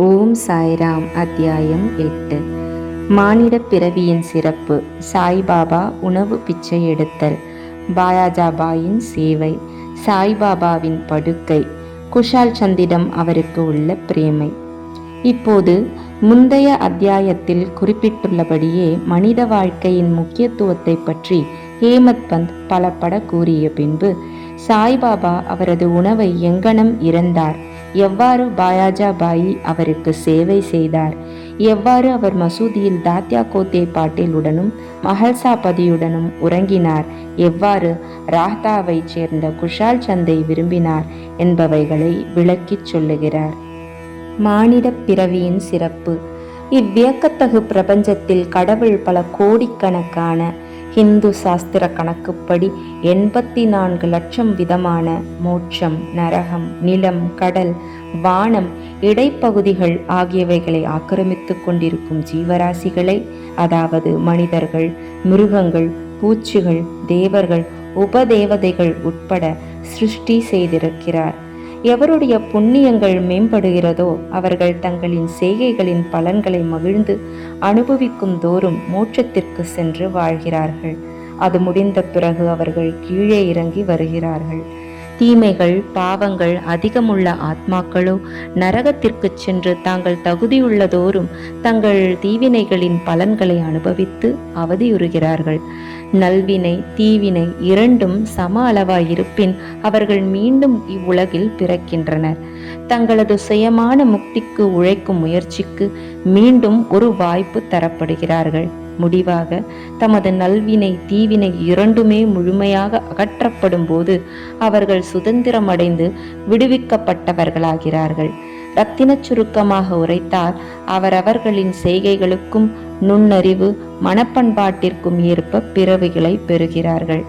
ஓம் சாய்ராம். அத்தியாயம் 8. மானிட பிறவியின் சிறப்பு. சாய்பாபா உணவு பிச்சை எடுத்தல். பாயாஜாபாயின் சேவை. சாய்பாபாவின் படுக்கை. குஷால் சந்திடம் அவருக்கு உள்ள பிரேமை. இப்போது முந்தைய அத்தியாயத்தில் குறிப்பிட்டுள்ளபடியே மனித வாழ்க்கையின் முக்கியத்துவத்தை பற்றி ஹேமத் பந்த் பலபட கூறிய பின்பு சாய்பாபா அவரது உணவை எங்கனம் இறந்தார், எவ்வாறு பாயாஜாபாயி அவருக்கு சேவை செய்தார், எவ்வாறு அவர் மசூதியில் தாத்யா கோத்தே பாட்டீலுடனும் மஹல்சாபதியுடனும் உறங்கினார், எவ்வாறு ராஹ்தாவை சேர்ந்த குஷால் சந்தை விரும்பினார் என்பவைகளை விளக்கிச் சொல்லுகிறார். மானிட பிறவியின் சிறப்பு. இவ்வியக்கத்தகு பிரபஞ்சத்தில் கடவுள் பல கோடிக்கணக்கான, ஹிந்து சாஸ்திர கணக்குப்படி 84 லட்சம் விதமான மோட்சம், நரகம், நிலம், கடல், வானம், இடைப்பகுதிகள் ஆகியவைகளை ஆக்கிரமித்து கொண்டிருக்கும் ஜீவராசிகளை, அதாவது மனிதர்கள், மிருகங்கள், பூச்சிகள், தேவர்கள், உபதேவதைகள் உட்பட சிருஷ்டி செய்திருக்கிறார். எவருடைய புண்ணியங்கள் மேம்படுகிறதோ அவர்கள் தங்களின் செய்கைகளின் பலன்களை மகிழ்ந்து அனுபவிக்கும் தோறும் மோட்சத்திற்கு சென்று வாழ்கிறார்கள். அது முடிந்த பிறகு அவர்கள் கீழே இறங்கி வருகிறார்கள். தீமைகள், பாவங்கள் அதிகமுள்ள ஆத்மாக்களோ நரகத்திற்கு சென்று தாங்கள் தகுதியுள்ளதோறும் தங்கள் தீவினைகளின் பலன்களை அனுபவித்து அவதியுறுகிறார்கள். நல்வினை, தீவினை இரண்டும் சம அளவாயிருப்பின் அவர்கள் மீண்டும் இவ்வுலகில் பிறக்கின்றனர். தங்களது சுயமான முக்திக்கு உழைக்கும் முயற்சிக்கு மீண்டும் ஒரு வாய்ப்பு தரப்படுகிறார்கள். முடிவாக தமது நல்வினை, தீவினை இரண்டுமே முழுமையாக அகற்றப்படும் போது அவர்கள் சுதந்திரமடைந்து விடுவிக்கப்பட்டவர்களாகிறார்கள். ரத்தினச் சுருக்கமாக உரைத்தால், அவரவர்களின் செய்கைகளுக்கும் நுண்ணறிவு, மனப்பண்பாட்டிற்கும் ஏற்ப பிறவிகளை பெறுகிறார்கள்.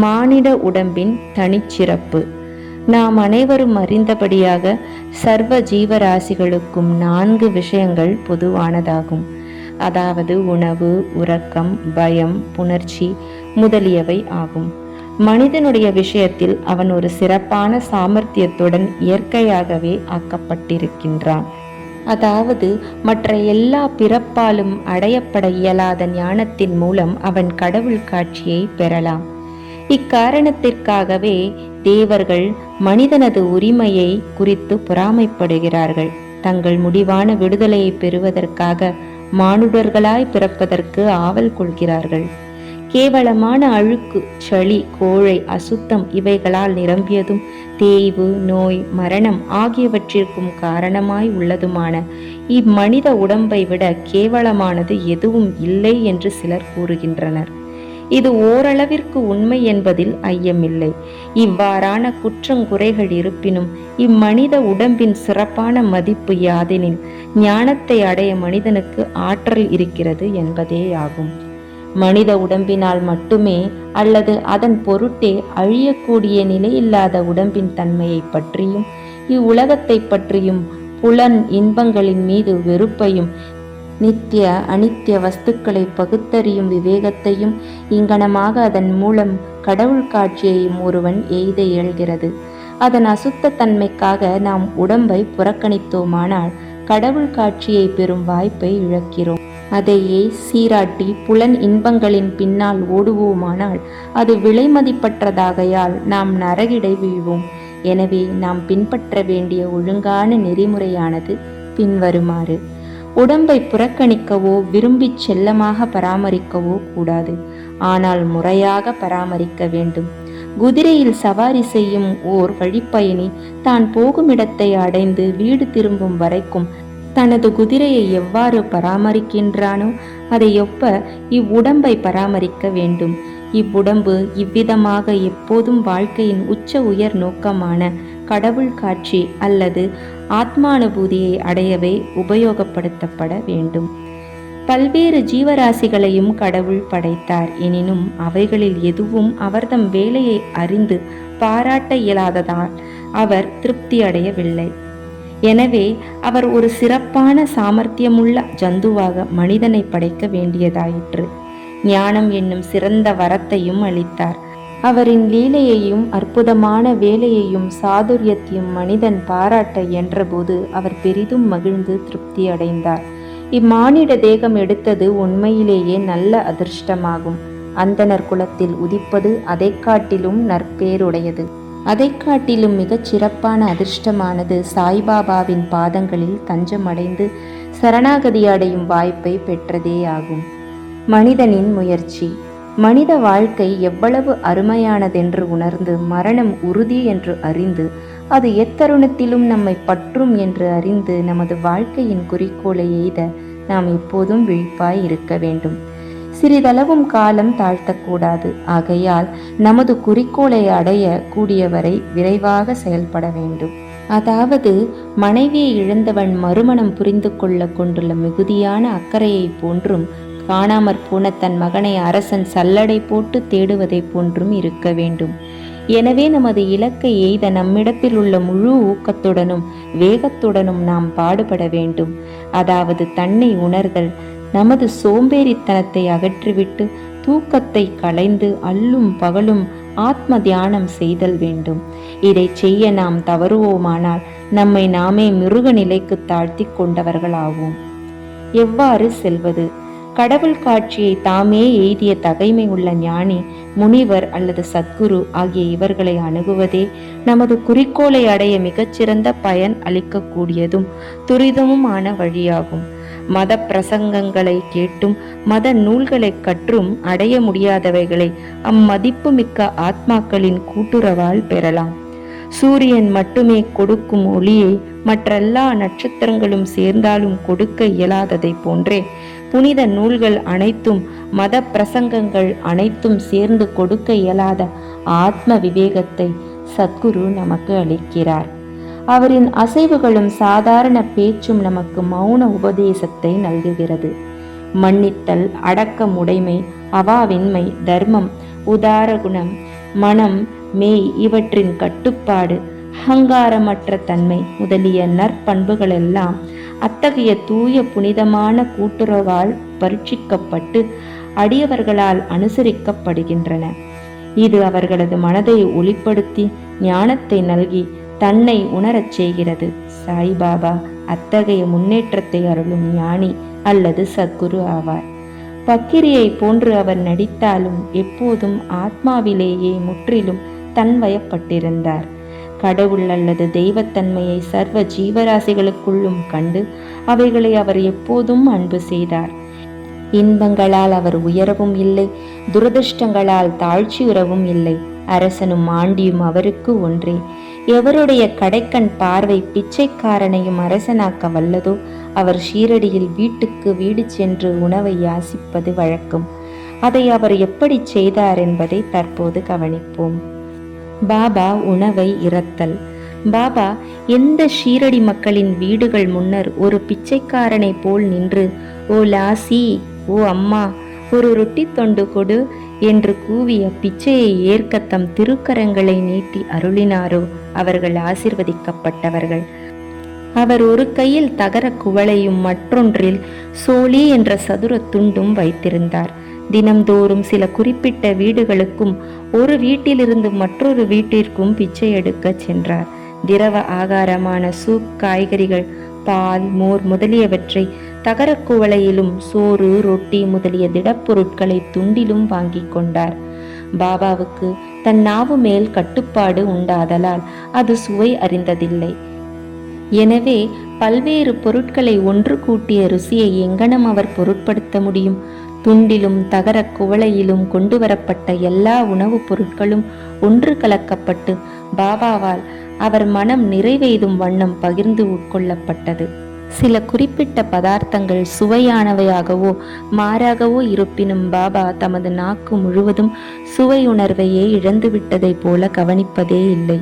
மானிட உடம்பின் தனிச்சிறப்பு. நாம் அனைவரும் அறிந்தபடியாக சர்வ ஜீவராசிகளுக்கும் 4 விஷயங்கள் பொதுவானதாகும். அதாவது உணவு, உறக்கம், பயம், புணர்ச்சி முதலியவை ஆகும். மனிதனுடைய விஷயத்தில் அவன் ஒரு சிறப்பான சாமர்த்தியத்துடன் இயற்கையாகவே ஆக்கப்பட்டிருக்கின்றான். அதாவது மற்ற எல்லா பிறப்பாலும் அடையப்பட இயலாத ஞானத்தின் மூலம் அவன் கடவுள் காட்சியை பெறலாம். இக்காரணத்திற்காகவே தேவர்கள் மனிதனது உரிமையை குறித்து பொறாமைப்படுகிறார்கள். தங்கள் முடிவான விடுதலையை பெறுவதற்காக மானுடர்களாய் பிறப்பதற்கு ஆவல் கொள்கிறார்கள். கேவலமான அழுக்கு, சளி, கோழை, அசுத்தம் இவைகளால் நிரம்பியதும் தேய்வு, நோய், மரணம் ஆகியவற்றிற்கும் காரணமாய் உள்ளதுமான இம்மனித உடம்பை விட கேவலமானது எதுவும் இல்லை என்று சிலர் கூறுகின்றனர். இது ஓரளவிற்கு உண்மை என்பதில் ஐயமில்லை. இவ்வாறான குற்றங்குறைகள் இருப்பினும் இம்மனித உடம்பின் சிறப்பான மதிப்பு யாதெனில் ஞானத்தை அடைய மனிதனுக்கு ஆற்றல் இருக்கிறது என்பதேயாகும். மனித உடம்பினால் மட்டுமே அல்லது அதன் பொருட்டே அழியக்கூடிய நிலையில்லாத உடம்பின் தன்மையை பற்றியும் இவ்வுலகத்தை பற்றியும் புலன் இன்பங்களின் மீது வெறுப்பையும் நித்திய அனித்திய வஸ்துக்களை பகுத்தறியும் விவேகத்தையும் இங்கனமாக அதன் மூலம் கடவுள் காட்சியையும் ஒருவன் எய்த இயல்கிறது. அதன் அசுத்த தன்மைக்காக நாம் உடம்பை புறக்கணித்தோமானால் கடவுள் காட்சியை பெறும் வாய்ப்பை இழக்கிறோம். அதையே சீராட்டி புலன் இன்பங்களின் பின்னால் ஓடுவோமானால் அது விலை மதிப்பற்றதாகையால் நாம் நரகிடை வீழ்வோம். எனவே நாம் பின்பற்ற வேண்டிய ஒழுங்கான நெறிமுறையானது பின்வருமாறு. உடம்பை புறக்கணிக்கவோ விரும்பி செல்லமாக பராமரிக்கவோ கூடாது. ஆனால் முறையாக பராமரிக்க வேண்டும். குதிரையில் சவாரி செய்யும் ஓர் வழிப்பயணி தான் போகும் இடத்தை அடைந்து வீடு திரும்பும் வரைக்கும் தனது குதிரையை எவ்வாறு பராமரிக்கின்றானோ அதை ஒப்ப இவ்வுடம்பை பராமரிக்க வேண்டும். இவ்வுடம்பு இவ்விதமாக எப்போதும் வாழ்க்கையின் உச்ச உயர் நோக்கமான கடவுள் காட்சி அல்லது ஆத்மானுபூதியை அடையவே உபயோகப்படுத்தப்பட வேண்டும். பல்வேறு ஜீவராசிகளையும் கடவுள் படைத்தார். எனினும் அவைகளில் எதுவும் அவர்தம் வேலையை அறிந்து பாராட்ட இயலாததால் அவர் திருப்தி அடையவில்லை. எனவே அவர் ஒரு சிறப்பான சாமர்த்தியமுள்ள ஜந்துவாக மனிதனை படைக்க வேண்டியதாயிற்று. ஞானம் என்னும் சிறந்த வரத்தையும் அளித்தார். அவரின் லீலையையும் அற்புதமான வேலையையும் சாதுரியத்தையும் மனிதன் பாராட்ட இயன்றபோது அவர் பெரிதும் மகிழ்ந்து திருப்தி அடைந்தார். இம்மானிட தேகம் எடுத்தது உண்மையிலேயே நல்ல அதிர்ஷ்டமாகும். அந்தணர் குலத்தில் உதிப்பது அதை காட்டிலும் நற்பேருடையது. அதை காட்டிலும் மிகச் சிறப்பான அதிர்ஷ்டமானது சாய்பாபாவின் பாதங்களில் தஞ்சமடைந்து சரணாகதி அடையும் வாய்ப்பை பெற்றதே ஆகும். மனிதனின் முயற்சி. மனித வாழ்க்கை எவ்வளவு அருமையானதென்று உணர்ந்து மரணம் உறுதி என்று அறிந்து அது எத்தருணத்திலும் நம்மை பற்றும் என்று அறிந்து நமது வாழ்க்கையின் குறிக்கோளை எய்த நாம் எப்போதும் விழிப்பாய் இருக்க வேண்டும். சிறிதளவும் காலம் தாழ்த்தக்கூடாது. ஆகையால் நமது குறிக்கோளை அடைய கூடியவரை விரைவாக செயல்பட வேண்டும். அதாவது மனைவியை இழந்தவன் மறுமணம் புரிந்து கொள்ள கொண்டுள்ள மிகுதியான அக்கறையை போன்றும் காணாமற் போன தன் மகனை அரசன் சல்லடை போட்டு தேடுவதை போன்றும் இருக்க வேண்டும். எனவே நமது இலக்கை எய்த நம்மிடத்தில் உள்ள முழு ஊக்கத்துடனும் வேகத்துடனும் நாம் பாடுபட வேண்டும். அதாவது தன்னை உணர்தல், நமது சோம்பேறித்தனத்தை அகற்றிவிட்டு தூக்கத்தை களைந்து அல்லும் பகலும் ஆத்ம தியானம் செய்தல் வேண்டும். இதை செய்ய நாம் தவறுவோமானால் நம்மை நாமே மிருக நிலைக்கு தாழ்த்தி கொண்டவர்களாவோம். எவ்வாறு செல்வது? கடவுள் காட்சியை தாமே எய்திய தகைமை உள்ள ஞானி, முனிவர் அல்லது சத்குரு ஆகிய இவர்களை அணுகுவதே நமது குறிக்கோளை அடைய மிகச்சிறந்த பயன் அளிக்கக்கூடியதும் துரிதமுமான வழியாகும். மத பிரசங்கங்களை கேட்டும் மத நூல்களை கற்றும் அடைய முடியாதவைகளை அம்மதிப்பு மிக்க ஆத்மாக்களின் கூட்டுறவால் பெறலாம். சூரியன் மட்டுமே கொடுக்கும் ஒளியை மற்றெல்லா நட்சத்திரங்களும் சேர்ந்தாலும் கொடுக்க இயலாததை போன்றே புனித நூல்கள் அனைத்தும் மத பிரசங்கங்கள் அனைத்தும் சேர்ந்து கொடுக்க இயலாத ஆத்ம விவேகத்தை சத்குரு நமக்கு அளிக்கிறார். அவரின் அசைவுகளும் சாதாரண பேச்சும் நமக்கு மௌன உபதேசத்தை நல்குகிறது. மன்னித்தல், அடக்கமுடைமை, அவாவின்மை, தர்மம், உதாரகுணம், மனம், மெய் இவற்றின் கட்டுப்பாடு, அகங்காரமற்ற தன்மை முதலிய நற்பண்புகளெல்லாம் அத்தகைய தூய புனிதமான கூட்டுறவால் பரீட்சிக்கப்பட்டு அடியவர்களால் அனுசரிக்கப்படுகின்றன. இது அவர்களது மனதை ஒளிப்படுத்தி ஞானத்தை நல்கி தன்னை உணரச் செய்கிறது. சாய்பாபா அத்தகைய முன்னேற்றத்தை அருளும் ஞானி அல்லது சத்குரு ஆவார். பக்கிரியை போன்று அவர் நடித்தாலும் எப்போதும் ஆத்மாவிலேயே முற்றிலும் தன்வயப்பட்டிருந்தார். கடவுள் அல்லது தெய்வத்தன்மையை சர்வ ஜீவராசிகளுக்குள்ளும் கண்டு அவைகளை அவர் எப்போதும் அன்பு செய்தார். இன்பங்களால் அவர் உயரவும் இல்லை, துரதிருஷ்டங்களால் தாழ்ச்சியுறவும் இல்லை. அரசனும் ஆண்டியும் அவருக்கு ஒன்றே. எவருடைய கடைக்கண் பார்வை பிச்சைக்காரனையும் அரசனாக்க வல்லதோ அவர் ஷீரடியில் வீட்டுக்கு வீடு சென்று உணவை யாசிப்பது வழக்கம். அதை அவர் எப்படி செய்தார் என்பதை தற்போது கவனிப்போம். பாபா உணவை இரத்தல். பாபா எந்த ஷீரடி மக்களின் வீடுகள் முன்னர் ஒரு பிச்சைக்காரனை போல் நின்று, ஓ லாசி, ஓ அம்மா, ஒரு ரொட்டி தொண்டு கொடு என்று கூவிய பிச்சையை ஏற்க தம் திருக்கரங்களை நீட்டி அருளினாரோ அவர்கள் ஆசிர்வதிக்கப்பட்டவர்கள். அவர் ஒரு கையில் தகர குவளையும் மற்றொன்றில் சோழி என்ற சதுர துண்டும் வைத்திருந்தார். தினம்தோறும் சில குறிப்பிட்ட வீடுகளுக்கும் ஒரு வீட்டிலிருந்து மற்றொரு வீட்டிற்கும் பிச்சை எடுக்க சென்றார். திரவ ஆகாரமான சூப், காய்கறிகள், பால், மோர் முதலியவற்றை தகர குவளையிலும், சோறு, ரொட்டி முதலிய திடப்பொருட்களை துண்டிலும் வாங்கி கொண்டார். பாபாவுக்கு தன் நாவு மேல் கட்டுப்பாடு உண்டாதலால் அது சுவை அறிந்ததில்லை. எனவே பல்வேறு பொருட்களை ஒன்று கூட்டிய ருசியை எங்கனம் அவர் பொருட்படுத்த முடியும்? துண்டிலும் தகர குவளையிலும் கொண்டு வரப்பட்ட எல்லா உணவுப் பொருட்களும் ஒன்று கலக்கப்பட்டு பாபாவால் அவர் மனம் நிறைவெய்தும் வண்ணம் பகிர்ந்து உட்கொள்ளப்பட்டது. சில குறிப்பிட்ட பதார்த்தங்கள் சுவையானவையாகவோ மாறாகவோ இருப்பினும் பாபா தமது நாக்கு முழுவதும் சுவையுணர்வையே இழந்துவிட்டதை போல கவனிப்பதே இல்லை.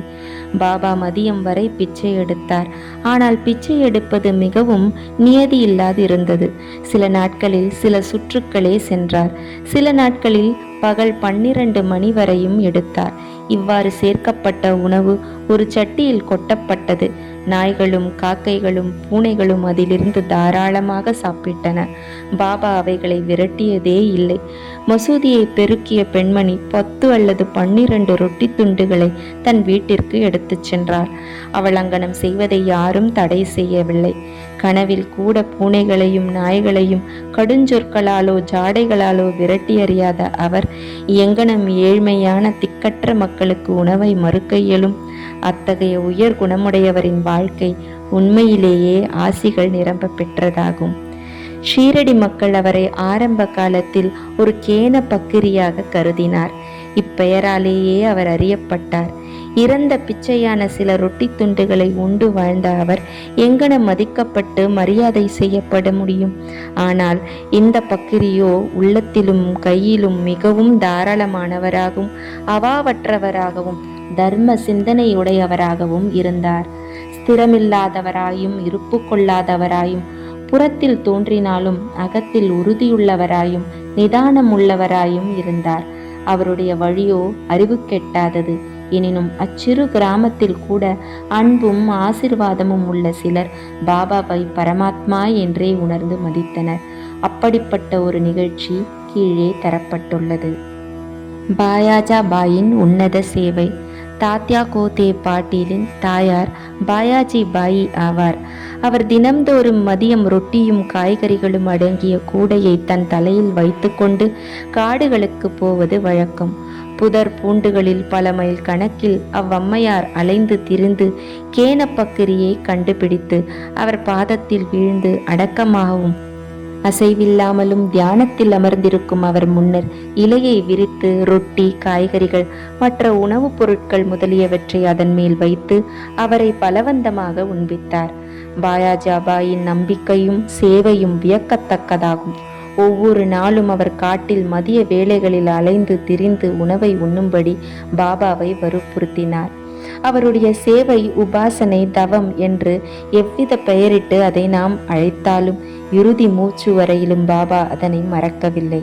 பாபா மதியம் வரை பிச்சை எடுத்தார். ஆனால் பிச்சை எடுப்பது மிகவும் நியதி இல்லாது இருந்தது. சில நாட்களில் சில சுற்றுக்களே சென்றார். சில நாட்களில் பகல் 12 மணி வரையும் எடுத்தார். இவ்வாறு சேர்க்கப்பட்ட உணவு ஒரு சட்டியில் கொட்டப்பட்டது. நாய்களும் காக்கைகளும் பூனைகளும் அதிலிருந்து தாராளமாக சாப்பிட்டன. பாபா அவைகளை விரட்டியதே இல்லை. மசூதியை பெருக்கிய பெண்மணி 10 அல்லது 12 ரொட்டி துண்டுகளை தன் வீட்டிற்கு எடுத்துச் சென்றார். அவள் அங்கனம் செய்வதை யாரும் தடை செய்யவில்லை. கனவில் கூட பூனைகளையும் நாய்களையும் கடுஞ்சொற்களாலோ ஜாடைகளாலோ விரட்டி அறியாத அவர் எங்கனம் ஏழ்மையான திக்கற்ற மக்களுக்கு உணவை மறுக்க இயலும்? அத்தகைய உயர் குணமுடையவரின் வாழ்க்கை உண்மையிலேயே ஆசிகள் நிரம்ப பெற்றதாகும். ஷீரடி மக்கள் அவரை ஆரம்ப காலத்தில் ஒரு கேன பக்கிரியாக கருதினார். இப்பெயராலேயே அவர் அறியப்பட்டார். இறந்த பிச்சையான சில ரொட்டி துண்டுகளை உண்டு வாழ்ந்த அவர் எங்கன மதிக்கப்பட்டு மரியாதை செய்யப்பட முடியும்? ஆனால் இந்த பக்கிரியோ உள்ளத்திலும் கையிலும் மிகவும் தாராளமானவராகவும் அவாவற்றவராகவும் தர்ம சிந்தனையுடையவராகவும் இருந்தார். ஸ்திரமில்லாதவராயும் இருப்பு கொள்ளாதவராயும் புறத்தில் தோன்றினாலும் அகத்தில் உறுதியுள்ளவராயும் நிதானம் உள்ளவராயும் இருந்தார். அவருடைய வழியோ அறிவு கெட்டாதது. எனினும் அச்சிறு கிராமத்தில் கூட அன்பும் ஆசிர்வாதமும் உள்ள சிலர் பாபாவை பரமாத்மா என்றே உணர்ந்து மதித்தனர். அப்படிப்பட்ட ஒரு நிகழ்ச்சி கீழே தரப்பட்டுள்ளது. பாயாஜா பாயின் உன்னத சேவை. தாத்யா கோதே பாட்டீலின் தாயார் பாயாஜி பாயி ஆவார். அவர் தினம்தோறும் மதியம் ரொட்டியும் காய்கறிகளும் அடங்கிய கூடையை தன் தலையில் வைத்து கொண்டு காடுகளுக்கு போவது வழக்கம். புதர் பூண்டுகளில் பல மைல் கணக்கில் அவ்வம்மையார் அலைந்து திரிந்து கேனப்பக்கிரியை கண்டுபிடித்து அவர் பாதத்தில் வீழ்ந்து அடக்கமாகவும் அசைவில்லாமலும் தியானத்தில் அமர்ந்திருக்கும் அவர் முன்னர் இலையை விரித்து ரொட்டி காய்கறிகள் மற்ற உணவுப் பொருட்கள் முதலியவற்றை அதன் மேல் வைத்து அவரை பலவந்தமாக உண்பித்தார். பாயாஜாபாயின் நம்பிக்கையும் சேவையும் வியக்கத்தக்கதாகும். ஒவ்வொரு நாளும் அவர் காட்டில் மதிய வேளைகளில் அலைந்து திரிந்து உணவை உண்ணும்படி பாபாவை வற்புறுத்தினார். அவருடைய சேவை உபாசனை தவம் என்று எவ்வித பெயரிட்டு அதை நாம் அழைத்தாலும் இறுதி மூச்சு வரையிலும் பாபா அதனை மறக்கவில்லை.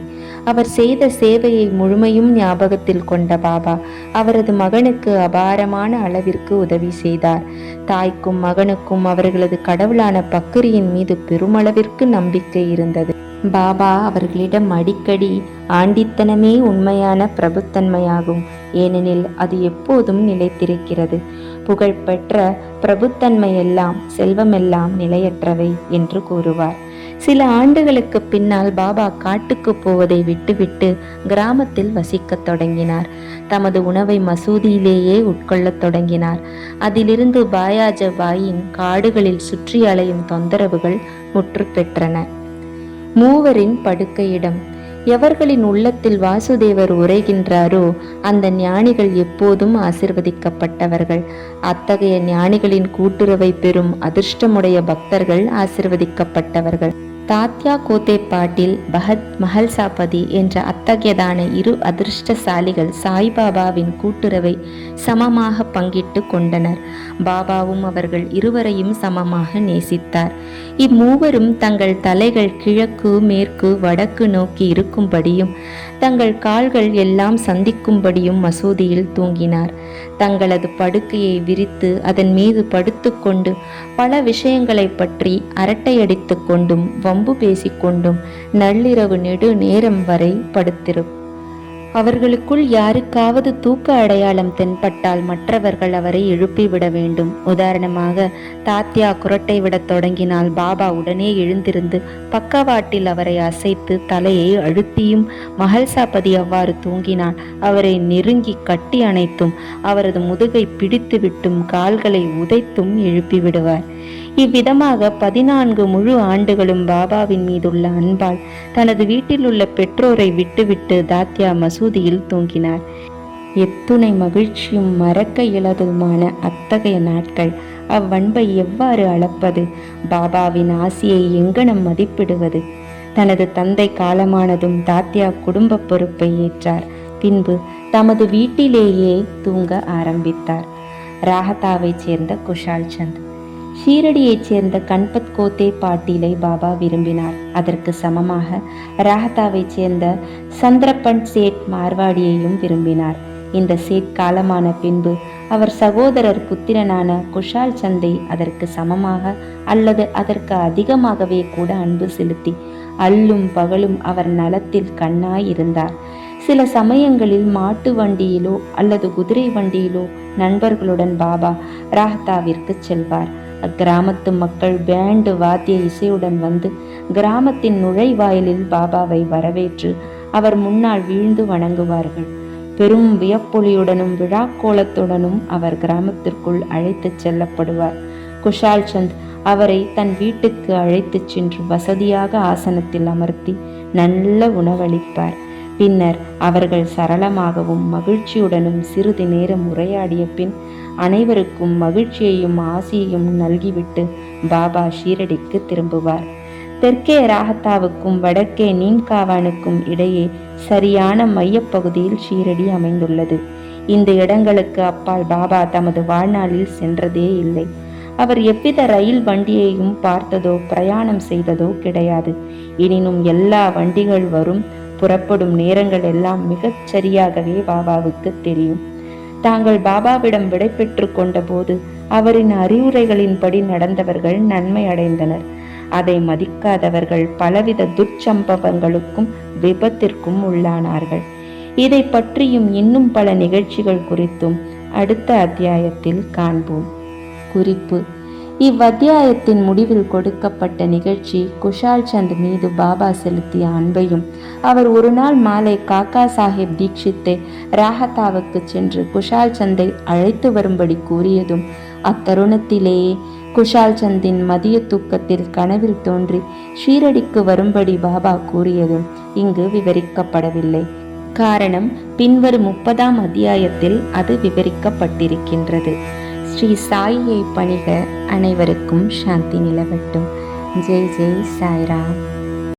அவர் செய்த சேவையை முழுமையும் ஞாபகத்தில் கொண்ட பாபா அவரது மகனுக்கு அபாரமான அளவிற்கு உதவி செய்தார். தாய்க்கும் மகனுக்கும் அவர்களது கடவுளான பக்கிரியின் மீது பெருமளவிற்கு நம்பிக்கை இருந்தது. பாபா அவர்களிடம் அடிக்கடி ஆண்டித்தனமே உண்மையான பிரபுத்தன்மையாகும், ஏனெனில் அது எப்போதும் நிலைத்திருக்கிறது. புகழ்பெற்ற பிரபுத்தன்மையெல்லாம் செல்வமெல்லாம் நிலையற்றவை என்று கூறுவார். சில ஆண்டுகளுக்கு பின்னால் பாபா காட்டுக்கு போவதை விட்டுவிட்டு கிராமத்தில் வசிக்கத் தொடங்கினார். தமது உணவை மசூதியிலேயே உட்கொள்ளத் தொடங்கினார். அதிலிருந்து பாயாஜபாயின் காடுகளில் சுற்றி அலையும் தொந்தரவுகள் முற்று பெற்றன. மூவரின் படுக்கையிடம். எவர்களின் உள்ளத்தில் வாசுதேவர் உரைகின்றாரோ அந்த ஞானிகள் எப்போதும் ஆசிர்வதிக்கப்பட்டவர்கள். அத்தகைய ஞானிகளின் கூட்டுறவை பெறும் அதிர்ஷ்டமுடைய பக்தர்கள் ஆசிர்வதிக்கப்பட்டவர்கள். தாத்யா கோதே பாட்டில் பகத் மஹல்சாபதி என்ற அத்தகையதான இரு அதிர்ஷ்டசாலிகள் சாய்பாபாவின் கூட்டுறவை சமமாக பங்கிட்டு கொண்டனர். பாபாவும் அவர்கள் இருவரையும் சமமாக நேசித்தார். இம்மூவரும் தங்கள் தலைகள் கிழக்கு மேற்கு வடக்கு நோக்கி இருக்கும்படியும் தங்கள் கால்கள் எல்லாம் சந்திக்கும்படியும் மசூதியில் தூங்கினார். தங்களது படுக்கையை விரித்து அதன் மீது படுத்துக்கொண்டு பல விஷயங்களை பற்றி அரட்டையடித்து கொண்டும் வம்பு பேசிக்கொண்டும் நள்ளிரவு நெடு நேரம் வரை படுத்திருப்பார். அவர்களுக்குள் யாருக்காவது தூக்க அடையாளம் தென்பட்டால் மற்றவர்கள் அவரை எழுப்பிவிட வேண்டும். உதாரணமாக, தாத்யா குரட்டை விடத் தொடங்கினால் பாபா உடனே எழுந்திருந்து பக்கவாட்டில் அவரை அசைத்து தலையை அழுத்தியும், மஹல்சாபதி அவ்வாறு தூங்கினால் அவரை நெருங்கி கட்டி அணைத்தும் அவரது முதுகை பிடித்து விட்டும் கால்களை உதைத்தும் எழுப்பிவிடுவார். இவ்விதமாக 14 முழு ஆண்டுகளும் பாபாவின் மீதுள்ள அன்பால் தனது வீட்டில் உள்ள பெற்றோரை விட்டுவிட்டு தாத்யா மசூதியில் தூங்கினார். எத்துணை மகிழ்ச்சியும் மறக்க இயலாததுமான அத்தகைய நாட்கள்! அவ்வன்பை எவ்வாறு அளப்பது? பாபாவின் ஆசியை எங்கனம் மதிப்பிடுவது? தனது தந்தை காலமானதும் தாத்யா குடும்ப பொறுப்பை ஏற்றார். பின்பு தமது வீட்டிலேயே தூங்க ஆரம்பித்தார். ராஹத்தாவைச் சேர்ந்த குஷால் சந்த். ஷீரடியைச் சேர்ந்த கண்பத் கோதே பாட்டீலை பாபா விரும்பினார். அதற்கு சமமாக ராஹத்தாவைச் சேர்ந்த சந்திரபன் சேட் மார்வாடியையும் விரும்பினார். இந்த சேட் காலமான பின்பு அவர் சகோதரர் புத்திரனான குஷால் சந்தை அதற்கு சமமாக அல்லது அதற்கு அதிகமாகவே கூட அன்பு செலுத்தி அல்லும் பகலும் அவர் நலத்தில் கண்ணாய் இருந்தார். சில சமயங்களில் மாட்டு வண்டியிலோ அல்லது குதிரை வண்டியிலோ நண்பர்களுடன் பாபா ராஹ்தாவிற்கு செல்வார். அக்கிராமத்து மக்கள் பேண்டு வாத்திய இசையுடன் வந்து கிராமத்தின் நுழைவாயிலில் பாபாவை வரவேற்று அவர் முன்னால் வீழ்ந்து வணங்குவார்கள். பெரும் வியப்பொலியுடனும் விழாக்கோலத்துடனும் அவர் கிராமத்திற்குள் அழைத்துச் செல்லப்படுவார். குஷால் சந்த் அவரை தன் வீட்டுக்கு அழைத்துச் சென்று வசதியாக ஆசனத்தில் அமர்த்தி நல்ல உணவளிப்பார். பின்னர் அவர்கள் சரளமாகவும் மகிழ்ச்சியுடனும் சிறிது நேரம் உரையாடிய பின் அனைவருக்கும் மகிழ்ச்சியையும் ஆசியையும் நல்கிவிட்டு பாபா ஷீரடிக்கு திரும்புவார். தெற்கே ராஹத்தாவுக்கும் வடக்கே நீம்காவானுக்கும் இடையே சரியான மையப்பகுதியில் ஷீரடி அமைந்துள்ளது. இந்த இடங்களுக்கு அப்பால் பாபா தமது வாழ்நாளில் சென்றதே இல்லை. அவர் எவ்வித ரயில் வண்டியையும் பார்த்ததோ பிரயாணம் செய்ததோ கிடையாது. எனினும் எல்லா வண்டிகள் வரும் புறப்படும் நேரங்கள் எல்லாம் மிகச் சரியாகவே பாபாவுக்கு தெரியும். தாங்கள் பாபாவிடம் விடை பெற்று கொண்ட போது அவரின் அறிவுரைகளின்படி நடந்தவர்கள் நன்மை அடைந்தனர். அதை மதிக்காதவர்கள் பலவித துர்ச்சம்பவங்களுக்கும் விபத்திற்கும் உள்ளானார்கள். இதை பற்றியும் இன்னும் பல நிகழ்ச்சிகள் குறித்தும் அடுத்த அத்தியாயத்தில் காண்போம். குறிப்பு: இவ்வத்தியாயத்தின் முடிவில் கொடுக்கப்பட்ட நிகழ்ச்சி குஷால் சந்த் மீது பாபா செலுத்திய அன்பையும், அவர் ஒரு நாள் மாலை காக்கா சாஹேப் தீக்ஷித்தை ராஹத்தாவுக்கு சென்று குஷால் சந்தை அழைத்து வரும்படி கூறியதும், அத்தருணத்திலேயே குஷால் சந்தின் மதிய தூக்கத்தில் கனவில் தோன்றி ஷீரடிக்கு வரும்படி பாபா கூறியதும் இங்கு விவரிக்கப்படவில்லை. காரணம், பின்வரும் 30ஆம் அத்தியாயத்தில் அது விவரிக்கப்பட்டிருக்கின்றது. ஸ்ரீ சாயியை பணிக. அனைவருக்கும் சாந்தி நிலவட்டும். ஜெய் ஜெய் சாய்ராம்.